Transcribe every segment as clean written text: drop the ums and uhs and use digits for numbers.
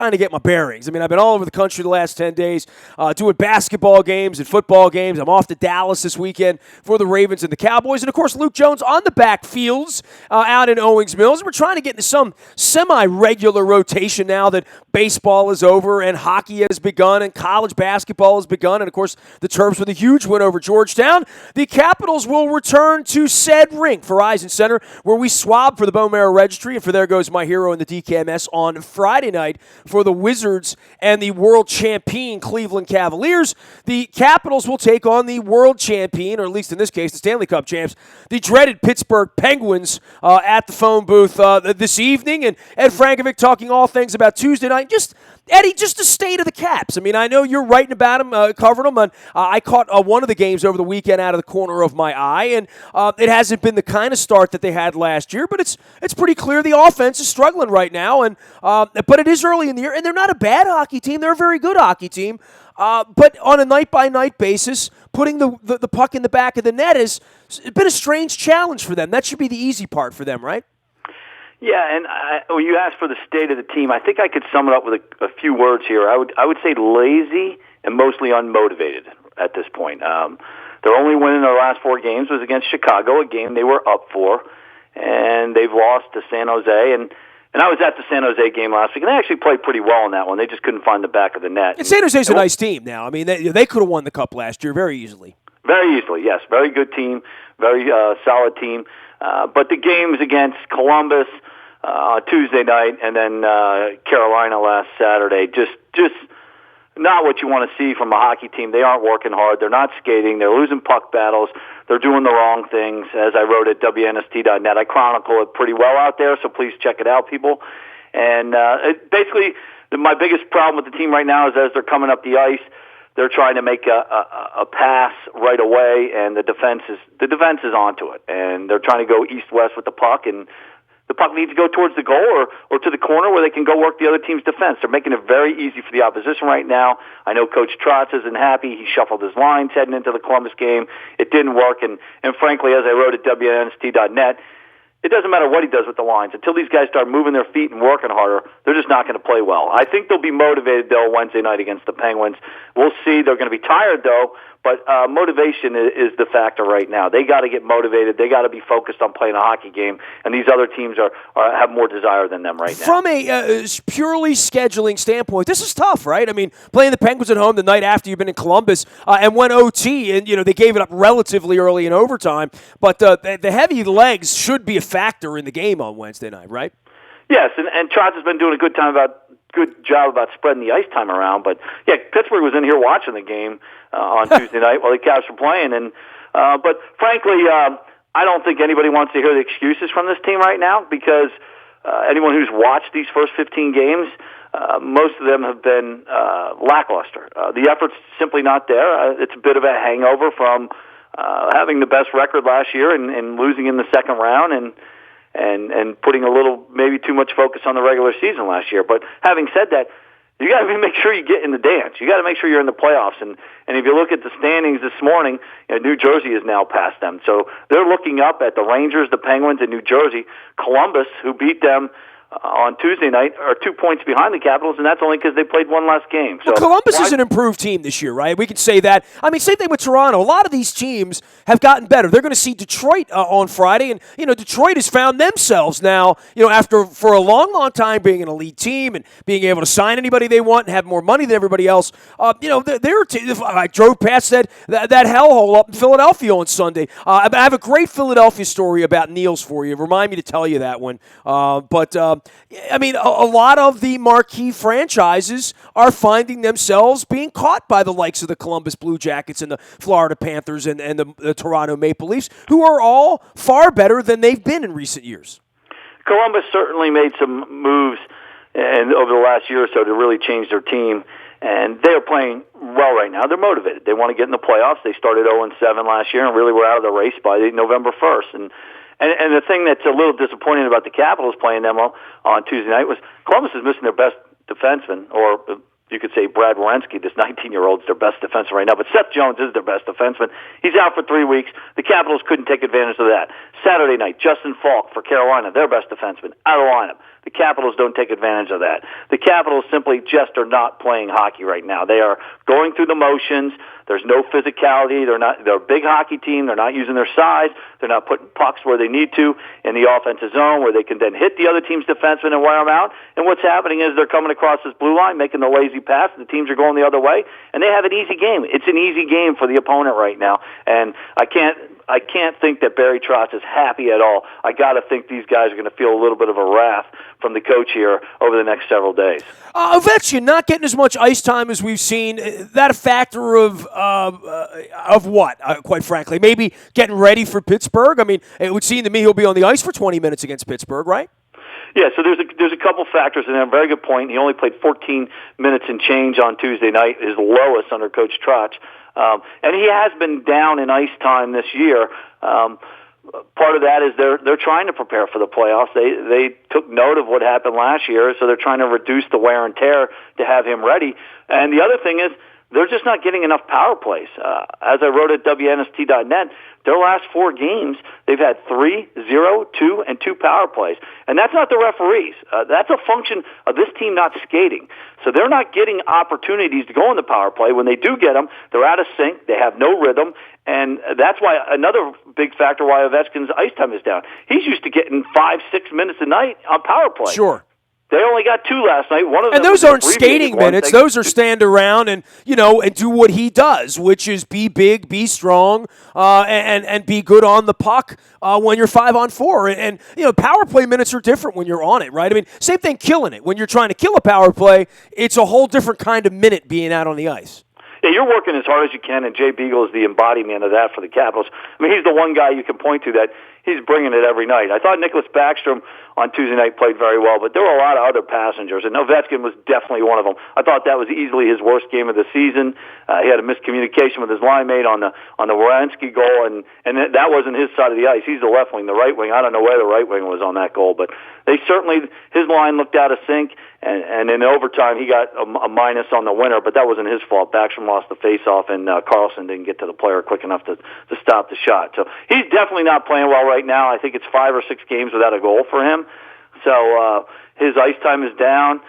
trying to get my bearings. I mean, I've been all over the country the last 10 days doing basketball games and football games. I'm off to Dallas this weekend for the Ravens and the Cowboys. And, of course, Luke Jones on the backfields out in Owings Mills. We're trying to get into some semi-regular rotation now that baseball is over and hockey has begun and college basketball has begun. And, of course, the Terps with a huge win over Georgetown. The Capitals will return to said rink, Verizon Center, where we swab for the bone marrow registry. And for there goes my hero in the DKMS on Friday night for the Wizards and the world champion Cleveland Cavaliers. The Capitals will take on the world champion, or at least in this case, the Stanley Cup champs, the dreaded Pittsburgh Penguins at the phone booth this evening. And Ed Frankovic talking all things about Tuesday night. Eddie, just the state of the Caps. I mean, I know you're writing about them, covering them. And, I caught one of the games over the weekend out of the corner of my eye, and it hasn't been the kind of start that they had last year, but it's pretty clear the offense is struggling right now. And but it is early in the year, and they're not a bad hockey team. They're a very good hockey team. But on a night-by-night basis, putting the puck in the back of the net has been a strange challenge for them. That should be the easy part for them, right? Yeah, and when you asked for the state of the team, I think I could sum it up with a few words here. I would say lazy and mostly unmotivated at this point. Their only win in their last 4 games was against Chicago, a game they were up for, and they've lost to San Jose. And I was at the San Jose game last week, and they actually played pretty well in that one. They just couldn't find the back of the net. And San Jose's a nice team now. I mean, they could have won the Cup last year very easily. Very easily, yes. Very good team, very solid team. But the games against Columbus Tuesday night and then Carolina last Saturday, just not what you want to see from a hockey team. They aren't working hard. They're not skating. They're losing puck battles. They're doing the wrong things. As I wrote at WNST.net, I chronicle it pretty well out there, so please check it out, people. And basically, my biggest problem with the team right now is as they're coming up the ice, they're trying to make a pass right away, and the defense is onto it. And they're trying to go east-west with the puck, and the puck needs to go towards the goal or to the corner where they can go work the other team's defense. They're making it very easy for the opposition right now. I know Coach Trotz isn't happy. He shuffled his lines heading into the Columbus game. It didn't work, and frankly, as I wrote at WNST.net, it doesn't matter what he does with the lines. Until these guys start moving their feet and working harder, they're just not going to play well. I think they'll be motivated, though, Wednesday night against the Penguins. We'll see. They're going to be tired, though, but motivation is the factor right now. They got to get motivated. They got to be focused on playing a hockey game, and these other teams have more desire than them right now. From a purely scheduling standpoint, this is tough, right? I mean, playing the Penguins at home the night after you've been in Columbus and went OT, and they gave it up relatively early in overtime, but the heavy legs should be a factor in the game on Wednesday night, right? Yes, and Trotz has been doing a good job about spreading the ice time around. But yeah, Pittsburgh was in here watching the game on Tuesday night while the Caps were playing. And but frankly, I don't think anybody wants to hear the excuses from this team right now because anyone who's watched these first 15 games, most of them have been lackluster. The effort's simply not there. It's a bit of a hangover from having the best record last year and losing in the second round and putting a little, maybe too much focus on the regular season last year. But having said that, you got to make sure you get in the dance. You got to make sure you're in the playoffs. And if you look at the standings this morning, New Jersey is now past them. So they're looking up at the Rangers, the Penguins, and New Jersey. Columbus, who beat them on Tuesday night, are 2 points behind the Capitals, and that's only because they played one less game. So Columbus is an improved team this year, right? We can say that. I mean, same thing with Toronto. A lot of these teams have gotten better. They're going to see Detroit on Friday, and Detroit has found themselves now. After for a long, long time being an elite team and being able to sign anybody they want and have more money than everybody else. I drove past that hellhole up in Philadelphia on Sunday. I have a great Philadelphia story about Niels for you. Remind me to tell you that one. I mean, a lot of the marquee franchises are finding themselves being caught by the likes of the Columbus Blue Jackets and the Florida Panthers and the Toronto Maple Leafs, who are all far better than they've been in recent years. Columbus certainly made some moves over the last year or so to really change their team, and they are playing well right now. They're motivated. They want to get in the playoffs. They started 0-7 last year and really were out of the race by November 1st. And the thing that's a little disappointing about the Capitals playing them on Tuesday night was Columbus is missing their best defenseman, or you could say Brad Werenski, this 19-year-old, is their best defenseman right now. But Seth Jones is their best defenseman. He's out for 3 weeks. The Capitals couldn't take advantage of that. Saturday night, Justin Falk for Carolina, their best defenseman, out of lineup. The Capitals don't take advantage of that. The Capitals simply just are not playing hockey right now. They are going through the motions. There's no physicality. They're a big hockey team. They're not using their size. They're not putting pucks where they need to in the offensive zone where they can then hit the other team's defenseman and wear them out. And what's happening is they're coming across this blue line, making the lazy pass. The teams are going the other way, and they have an easy game. It's an easy game for the opponent right now. And I can't think that Barry Trotz is happy at all. I got to think these guys are going to feel a little bit of a wrath from the coach here over the next several days. Ovechkin not getting as much ice time as we've seen. That a factor of what? Quite frankly, maybe getting ready for Pittsburgh. I mean, it would seem to me he'll be on the ice for 20 minutes against Pittsburgh, right? Yeah, so there's a couple factors in there. Very good point. He only played 14 minutes and change on Tuesday night, his lowest under Coach Trotz. And he has been down in ice time this year. Part of that is they're trying to prepare for the playoffs. They took note of what happened last year, so they're trying to reduce the wear and tear to have him ready. And the other thing is they're just not getting enough power plays. As I wrote at WNST.net, their last 4 games, they've had 3, 0, 2, and 2 power plays. And that's not the referees. That's a function of this team not skating. So they're not getting opportunities to go in the power play. When they do get them, they're out of sync. They have no rhythm. And that's why another big factor why Ovechkin's ice time is down. He's used to getting 5, 6 minutes a night on power play. Sure. They only got 2 last night. One of them, and those aren't skating minutes. Those are stand around and do what he does, which is be big, be strong, and be good on the puck when you're 5-on-4. And power play minutes are different when you're on it, right? I mean, same thing killing it. When you're trying to kill a power play, it's a whole different kind of minute being out on the ice. Yeah, you're working as hard as you can, and Jay Beagle is the embodiment of that for the Capitals. I mean, he's the one guy you can point to that he's bringing it every night. I thought Nicholas Backstrom on Tuesday night played very well, but there were a lot of other passengers, and Ovechkin was definitely one of them. I thought that was easily his worst game of the season. He had a miscommunication with his line mate on the Werenski goal, and that wasn't his side of the ice. He's the left wing, the right wing. I don't know where the right wing was on that goal, but his line looked out of sync, and in overtime he got a minus on the winner, but that wasn't his fault. Backstrom lost the face-off, and Carlson didn't get to the player quick enough to stop the shot. So he's definitely not playing well right now. I think it's 5 or 6 games without a goal for him. So his ice time is down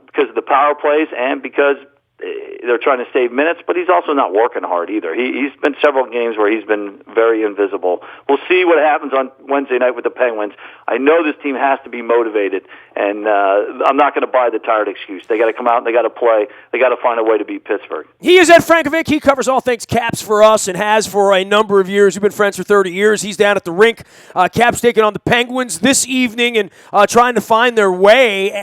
because of the power plays and because they're trying to save minutes, but he's also not working hard either. He's been several games where he's been very invisible. We'll see what happens on Wednesday night with the Penguins. I know this team has to be motivated, and I'm not going to buy the tired excuse. They got to come out and they got to play. They got to find a way to beat Pittsburgh. He is Ed Frankovic. He covers all things Caps for us and has for a number of years. We've been friends for 30 years. He's down at the rink. Caps taking on the Penguins this evening and trying to find their way.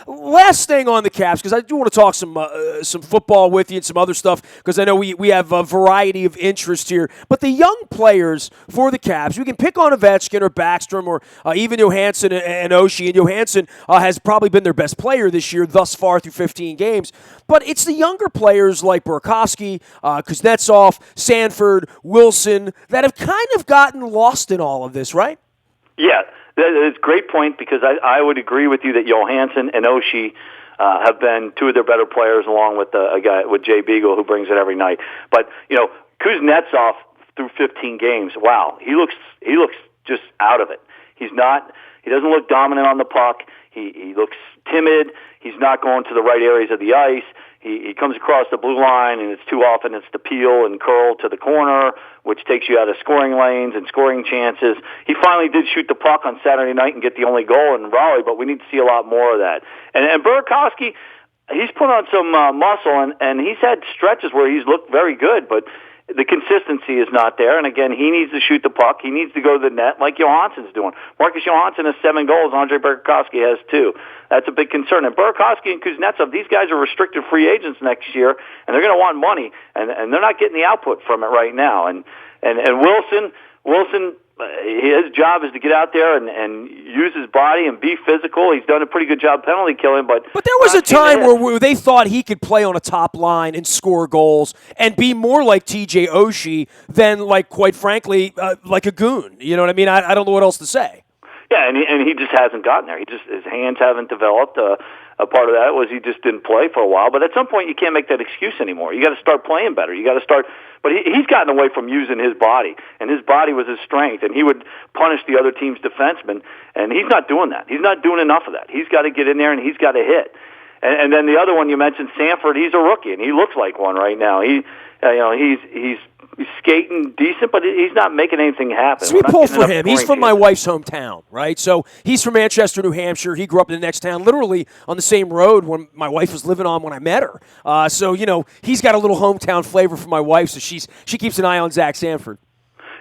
Last thing on the Caps, because I do want to talk some football with you and some other stuff, because I know we have a variety of interest here. But the young players for the Caps, we can pick on Ovechkin or Backstrom or even Johansson and Oshie. And Johansson has probably been their best player this year thus far through 15 games. But it's the younger players like Burakovsky, Kuznetsov, Sanford, Wilson that have kind of gotten lost in all of this, right? Yeah, that's a great point, because I would agree with you that Johansson and Oshie have been 2 of their better players, along with a guy with Jay Beagle who brings it every night. But Kuznetsov through 15 games, wow, he looks just out of it. He doesn't look dominant on the puck. He looks timid. He's not going to the right areas of the ice. He comes across the blue line, and it's too often it's the peel and curl to the corner, which takes you out of scoring lanes and scoring chances. He finally did shoot the puck on Saturday night and get the only goal in Raleigh, but we need to see a lot more of that. And Burakovsky, he's put on some muscle, and he's had stretches where he's looked very good, but the consistency is not there. And again, he needs to shoot the puck. He needs to go to the net like Johansson's doing. Marcus Johansson has 7 goals. Andre Burakovsky has 2. That's a big concern. And Burakovsky and Kuznetsov, these guys are restricted free agents next year, and they're going to want money, and they're not getting the output from it right now. And Wilson, his job is to get out there and use his body and be physical. He's done a pretty good job penalty killing, but there was a time where they thought he could play on a top line and score goals and be more like T.J. Oshie than, like, quite frankly, like a goon. You know what I mean? I don't know what else to say. Yeah, and he just hasn't gotten there. His hands haven't developed. a part of that was he just didn't play for a while. But at some point, you can't make that excuse anymore. You got to start playing better. You got to start. But he's gotten away from using his body, and his body was his strength, and he would punish the other team's defensemen, and he's not doing that. He's not doing enough of that. He's got to get in there, and he's got to hit. And then the other one you mentioned, Sanford, he's a rookie, and he looks like one right now. He's skating decent, but he's not making anything happen. So we pull for him. He's from my wife's hometown, right? So he's from Manchester, New Hampshire. He grew up in the next town, literally on the same road when my wife was living on when I met her. So he's got a little hometown flavor for my wife. So she keeps an eye on Zach Sanford.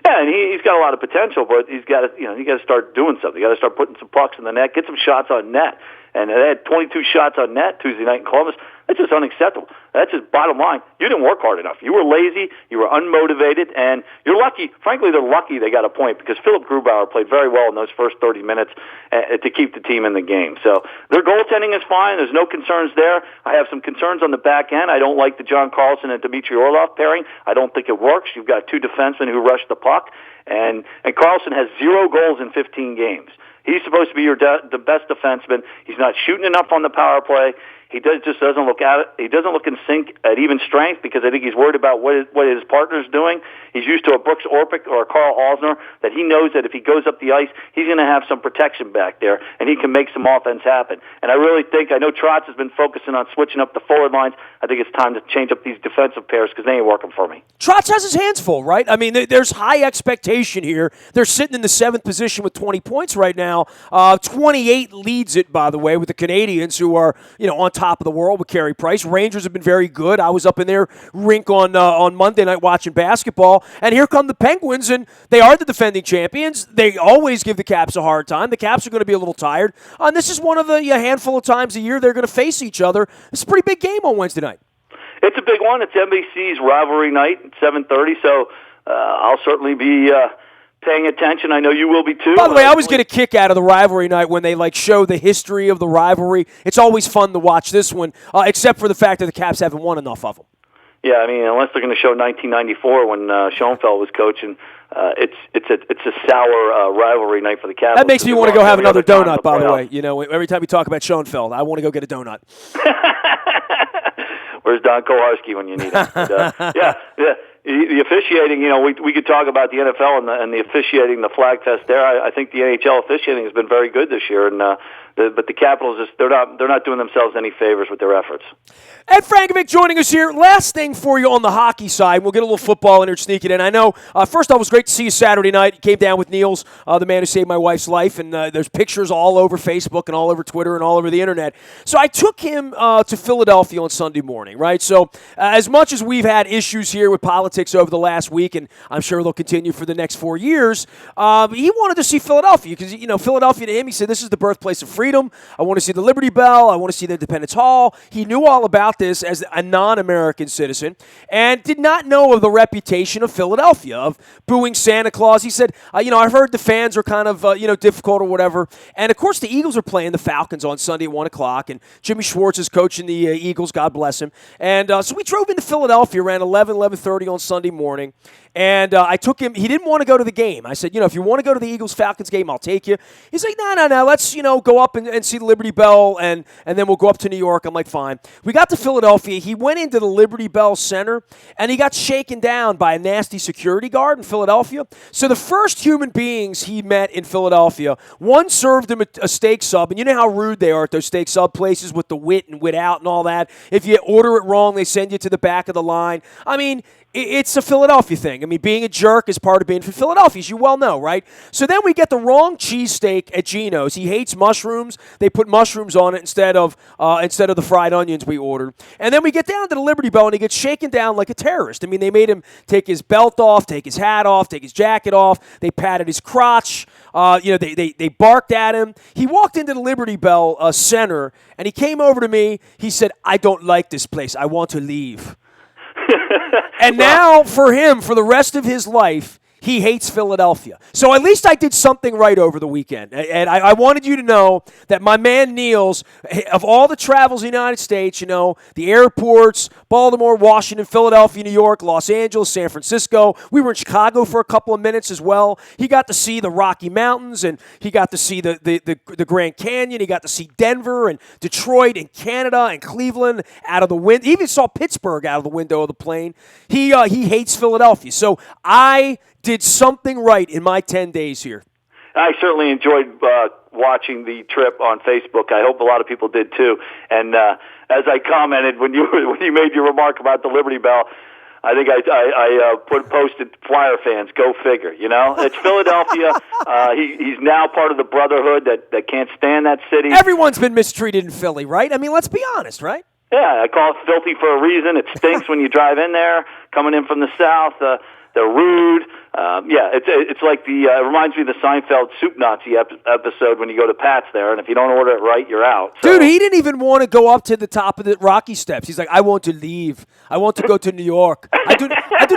Yeah, and he's got a lot of potential, but he's got to start doing something. You got to start putting some pucks in the net, get some shots on net. And they had 22 shots on net Tuesday night in Columbus. That's just unacceptable. That's just bottom line. You didn't work hard enough. You were lazy. You were unmotivated. And you're lucky. Frankly, they're lucky they got a point because Philip Grubauer played very well in those first 30 minutes to keep the team in the game. So their goaltending is fine. There's no concerns there. I have some concerns on the back end. I don't like the John Carlson and Dmitry Orlov pairing. I don't think it works. You've got two defensemen who rush the puck. And Carlson has 0 goals in 15 games. He's supposed to be the best defenseman. He's not shooting enough on the power play. He just doesn't look at it. He doesn't look in sync at even strength because I think he's worried about what his partner's doing. He's used to a Brooks Orpik or a Carl Alsner that he knows that if he goes up the ice, he's going to have some protection back there, and he can make some offense happen. And I really think, I know Trotz has been focusing on switching up the forward lines. I think it's time to change up these defensive pairs because they ain't working for me. Trotz has his hands full, right? I mean, there's high expectation here. They're sitting in the 7th position with 20 points right now. 28 leads it, by the way, with the Canadians who are, on top of the world with Carey Price. Rangers have been very good. I was up in their rink on Monday night watching basketball, and here come the Penguins, and they are the defending champions. They always give the Caps a hard time. The Caps are going to be a little tired, and this is one of the handful of times a year they're going to face each other. It's a pretty big game on Wednesday night. It's a big one. It's NBC's rivalry night at 7:30, so I'll certainly be paying attention. I know you will be too. By the way, I always get a kick out of the rivalry night when they show the history of the rivalry. It's always fun to watch this one, except for the fact that the Caps haven't won enough of them. Yeah, I mean, unless they're going to show 1994 when Schoenfeld was coaching, it's a sour rivalry night for the Caps. That makes me want to go have another donut. By the way, every time we talk about Schoenfeld, I want to go get a donut. Where's Don Kowarski when you need him? But, the officiating, we could talk about the NFL and the officiating, the flag fest there. I think the NHL officiating has been very good this year, and but the Capitals they're not doing themselves any favors with their efforts. Ed Frankovic joining us here. Last thing for you on the hockey side. We'll get a little football in here, sneak it in. I know, first off, it was great to see you Saturday night. You came down with Niels, the man who saved my wife's life, and there's pictures all over Facebook and all over Twitter and all over the Internet. So I took him to Philadelphia on Sunday morning, right? So as much as we've had issues here with politics over the last week, and I'm sure they'll continue for the next 4 years, he wanted to see Philadelphia because, Philadelphia to him, he said, this is the birthplace of freedom. I want to see the Liberty Bell. I want to see the Independence Hall. He knew all about this as a non-American citizen and did not know of the reputation of Philadelphia, of booing Santa Claus. He said, I've heard the fans are kind of, difficult or whatever. And, of course, the Eagles are playing the Falcons on Sunday at 1 o'clock, and Jimmy Schwartz is coaching the Eagles, God bless him. And so we drove into Philadelphia around 11:30 on Sunday morning. And I took him. He didn't want to go to the game. I said, if you want to go to the Eagles-Falcons game, I'll take you. He's like, no. Let's, go up and see the Liberty Bell, and then we'll go up to New York. I'm like, fine. We got to Philadelphia. He went into the Liberty Bell Center, and he got shaken down by a nasty security guard in Philadelphia. So the first human beings he met in Philadelphia, one served him a steak sub, and you know how rude they are at those steak sub places with the wit and wit out and all that. If you order it wrong, they send you to the back of the line. I mean, it's a Philadelphia thing. I mean, being a jerk is part of being from Philadelphia, as you well know, right? So then we get the wrong cheesesteak at Gino's. He hates mushrooms. They put mushrooms on it instead of the fried onions we ordered. And then we get down to the Liberty Bell, and he gets shaken down like a terrorist. I mean, they made him take his belt off, take his hat off, take his jacket off. They patted his crotch. They barked at him. He walked into the Liberty Bell Center, and he came over to me. He said, I don't like this place. I want to leave. And now, for him, for the rest of his life, he hates Philadelphia. So at least I did something right over the weekend. And I wanted you to know that my man Niels, of all the travels in the United States, the airports, Baltimore, Washington, Philadelphia, New York, Los Angeles, San Francisco. We were in Chicago for a couple of minutes as well. He got to see the Rocky Mountains, and he got to see the Grand Canyon. He got to see Denver and Detroit and Canada and Cleveland out of the window. He even saw Pittsburgh out of the window of the plane. He hates Philadelphia. So I did something right in my 10 days here. I certainly enjoyed watching the trip on Facebook. I hope a lot of people did too. And as I commented when you made your remark about the Liberty Bell, I think I posted Flyer fans, go figure. It's Philadelphia. He's now part of the brotherhood that can't stand that city. Everyone's been mistreated in Philly, right? I mean, let's be honest, right? Yeah, I call it filthy for a reason. It stinks when you drive in there, coming in from the south. They're rude. It's like it reminds me of the Seinfeld Soup Nazi episode when you go to Pat's there, and if you don't order it right, you're out. So. Dude, he didn't even want to go up to the top of the Rocky Steps. He's like, I want to leave. I want to go to New York. I do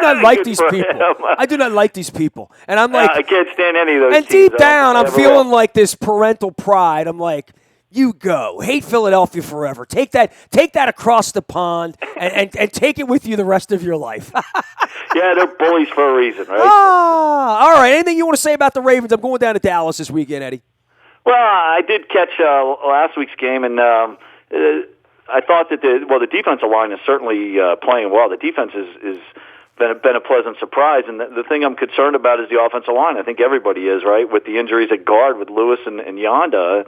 not like these people. I do not like these people. And I'm like, I can't stand any of those. And deep down, I'm feeling like this parental pride. I'm like, you go. Hate Philadelphia forever. Take that across the pond and take it with you the rest of your life. Yeah, they're bullies for a reason, right? All right. Anything you want to say about the Ravens? I'm going down to Dallas this weekend, Eddie. Well, I did catch last week's game, and I thought that the defensive line is certainly playing well. The defense is been a pleasant surprise, and the thing I'm concerned about is the offensive line. I think everybody is, right, with the injuries at guard with Lewis and Yonda.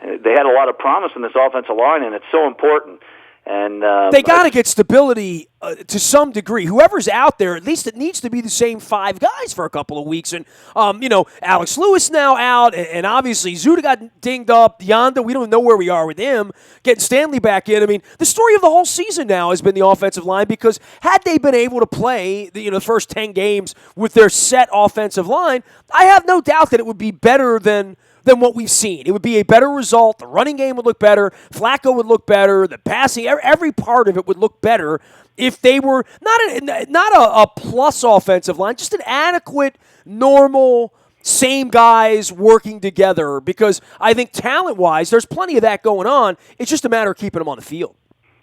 They had a lot of promise in this offensive line, and it's so important. And they got to get stability to some degree. Whoever's out there, at least it needs to be the same five guys for a couple of weeks. And, Alex Lewis now out, and obviously Zuda got dinged up. Yonda, we don't know where we are with him. Getting Stanley back in. I mean, the story of the whole season now has been the offensive line, because had they been able to play the first 10 games with their set offensive line, I have no doubt that it would be better than what we've seen. It would be a better result. The running game would look better. Flacco would look better. The passing, every part of it would look better if they were not a plus offensive line, just an adequate, normal, same guys working together. Because I think talent-wise, there's plenty of that going on. It's just a matter of keeping them on the field.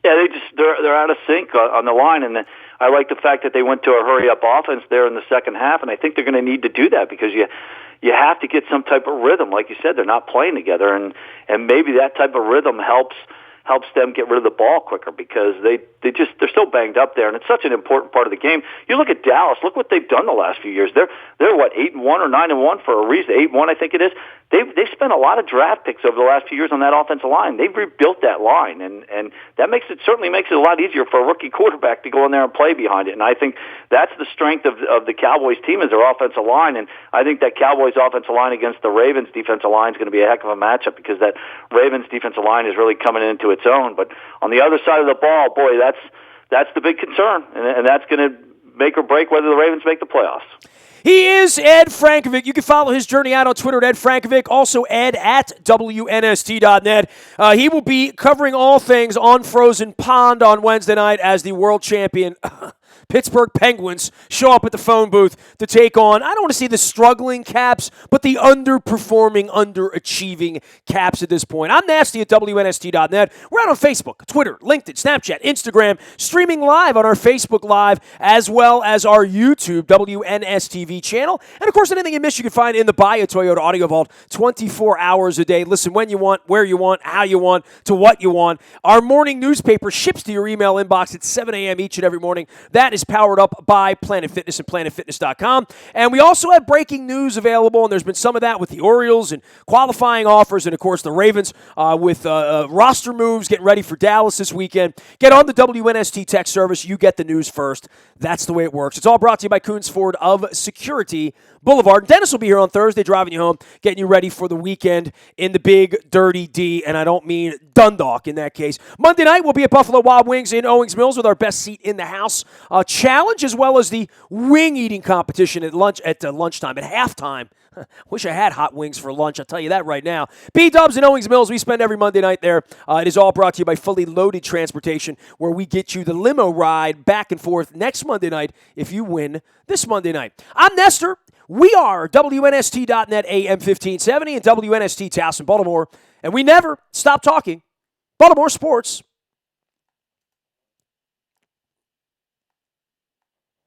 Yeah, they're out of sync on the line, and I like the fact that they went to a hurry-up offense there in the second half, and I think they're going to need to do that because you have to get some type of rhythm. Like you said, they're not playing together, and maybe that type of rhythm helps them get rid of the ball quicker because they're so banged up there, and it's such an important part of the game. You look at Dallas, look what they've done the last few years. They're 8-1 or 9-1 for a reason. 8-1, I think it is. They've spent a lot of draft picks over the last few years on that offensive line. They've rebuilt that line, and that certainly makes it a lot easier for a rookie quarterback to go in there and play behind it. And I think that's the strength of the Cowboys team is their offensive line, and I think that Cowboys offensive line against the Ravens defensive line is going to be a heck of a matchup because that Ravens defensive line is really coming into its own. But on the other side of the ball, boy, that's the big concern, and that's going to make or break whether the Ravens make the playoffs. He is Ed Frankovic. You can follow his journey out on Twitter at Ed Frankovic. Also, Ed at WNST.net. He will be covering all things on Frozen Pond on Wednesday night as the world champion Pittsburgh Penguins show up at the phone booth to take on, I don't want to say the struggling Caps, but the underperforming, underachieving Caps at this point. I'm Nasty at WNST.net. We're out on Facebook, Twitter, LinkedIn, Snapchat, Instagram, streaming live on our Facebook Live, as well as our YouTube WNSTV channel. And, of course, anything you miss you can find in the Buy a Toyota Audio Vault 24 hours a day. Listen when you want, where you want, how you want, to what you want. Our morning newspaper ships to your email inbox at 7 a.m. each and every morning. That is powered up by Planet Fitness and PlanetFitness.com. And we also have breaking news available, and there's been some of that with the Orioles and qualifying offers, and, of course, the Ravens with roster moves, getting ready for Dallas this weekend. Get on the WNST text service. You get the news first. That's the way it works. It's all brought to you by Coons Ford of Security Boulevard. Dennis will be here on Thursday, driving you home, getting you ready for the weekend in the big, dirty D, and I don't mean Dundalk in that case. Monday night, we'll be at Buffalo Wild Wings in Owings Mills with our best seat in the house challenge, as well as the wing eating competition at lunchtime, at halftime. Wish I had hot wings for lunch, I'll tell you that right now. B-Dubs in Owings Mills, we spend every Monday night there. It is all brought to you by Fully Loaded Transportation, where we get you the limo ride back and forth next Monday night if you win this Monday night. I'm Nestor. We are WNST.net AM 1570 and WNST Towson, Baltimore, and we never stop talking Baltimore sports.